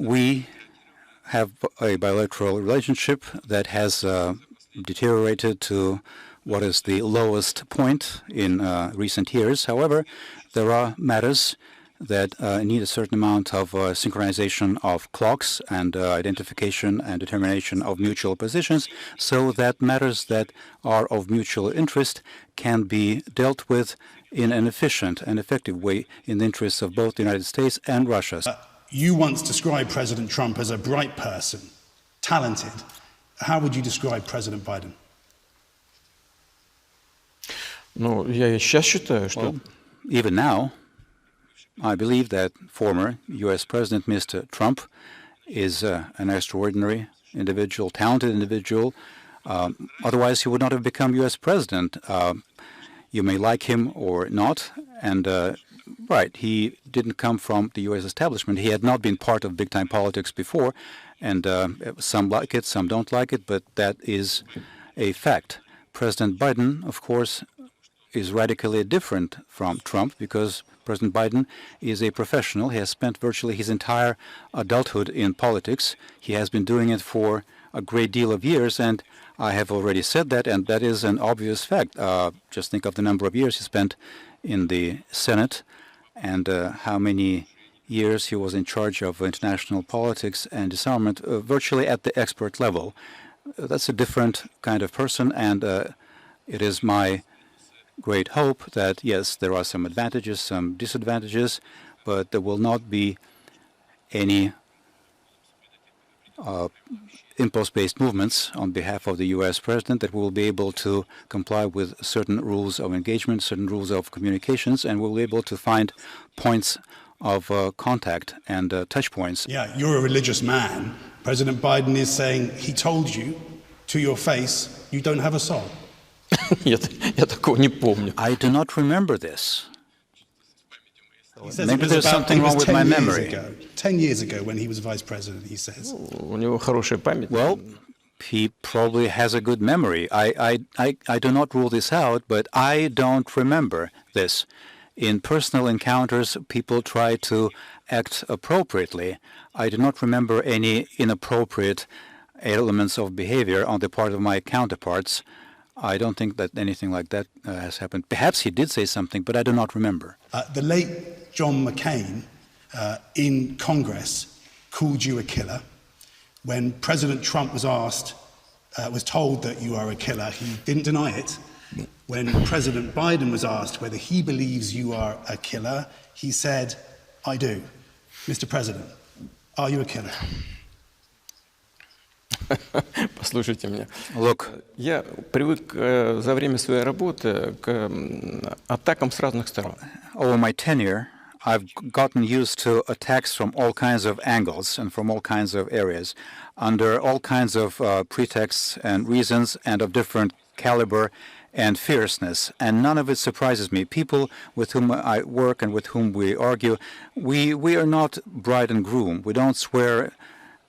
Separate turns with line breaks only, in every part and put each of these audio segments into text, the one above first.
We have a bilateral relationship that has deteriorated to what is the lowest point in recent years. However, there are matters that need a certain amount of synchronization of clocks and identification and determination of mutual positions, so that matters that are of mutual interest can be dealt with in an efficient and effective way in the interests of both the United States and Russia.
You once described President Trump as a bright person, talented. How would you describe President Biden?
Ну, я и сейчас считаю, что...
Even now, I believe that former U.S. President Mr. Trump is an extraordinary individual, talented individual. Otherwise, he would not have become U.S. President. You may like him or not, and right, he didn't come from the U.S. establishment. He had not been part of big-time politics before, and some like it, some don't like it, but that is a fact. President Biden, of course, is radically different from Trump because President Biden is a professional. He has spent virtually his entire adulthood in politics. He has been doing it for a great deal of years, and I have already said that, and that is an obvious fact. Just think of the number of years he spent in the Senate and how many years he was in charge of international politics and disarmament, virtually at the expert level. That's a different kind of person, and it is my great hope that, yes, there are some advantages, some disadvantages, but there will not be any impulse-based movements on behalf of the U.S. president, that we will be able to comply with certain rules of engagement, certain rules of communications, and we'll be able to find points of contact and touch points.
Yeah, you're a religious man. President Biden is saying he told you to your face you don't have a soul.
Я такого не помню.
I do not remember this.
He says
Maybe there's something wrong with my memory.
10 years ago when he was vice president, he says.
У него хорошая память.
Well, he probably has a good memory. I do not rule this out, but I don't remember this. In personal encounters, people try to act appropriately. I do not remember any inappropriate elements of behavior on the part of my counterparts. I don't think that anything like that has happened. Perhaps he did say something, but I do not remember.
The late John McCain in Congress called you a killer. When President Trump was told that you are a killer, he didn't deny it. When President Biden was asked whether he believes you are a killer, he said, I do. Mr. President, are you a killer?
Послушайте меня.
Look,
Я привык за время своей работы к атакам с разных сторон.
over my tenure, I've gotten used to attacks from all kinds of angles and from all kinds of areas, under all kinds of pretexts and reasons and of different caliber and fierceness, and none of it surprises me. People with whom I work and with whom we argue, we are not bride and groom. We don't swear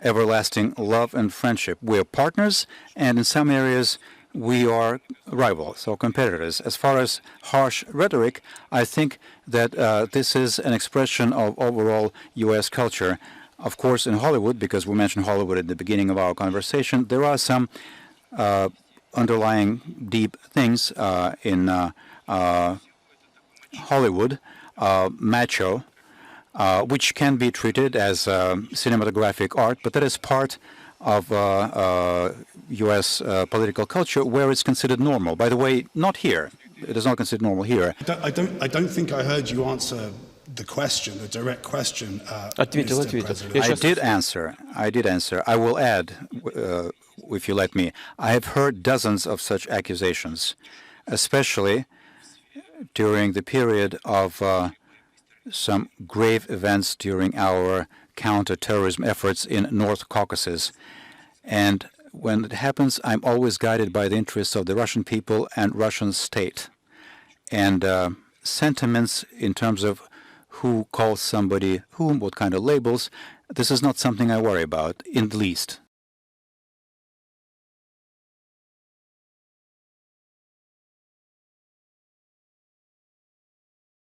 everlasting love and friendship. We are partners, and in some areas we are rivals or competitors. As far as harsh rhetoric, I think that this is an expression of overall U.S. culture. Of course, in Hollywood, because we mentioned Hollywood at the beginning of our conversation, there are some underlying deep things in Hollywood, macho, which can be treated as cinematographic art, but that is part of U.S. Political culture where it's considered normal. By the way, not here. It is not considered normal here.
I don't think I heard you answer the question, the direct question.
Ответил.
I did answer. I will add, if you let me. I have heard dozens of such accusations, especially during the period of some grave events during our counter-terrorism efforts in North Caucasus. And when it happens, I'm always guided by the interests of the Russian people and Russian state. And sentiments in terms of who calls somebody whom, what kind of labels, this is not something I worry about in the least.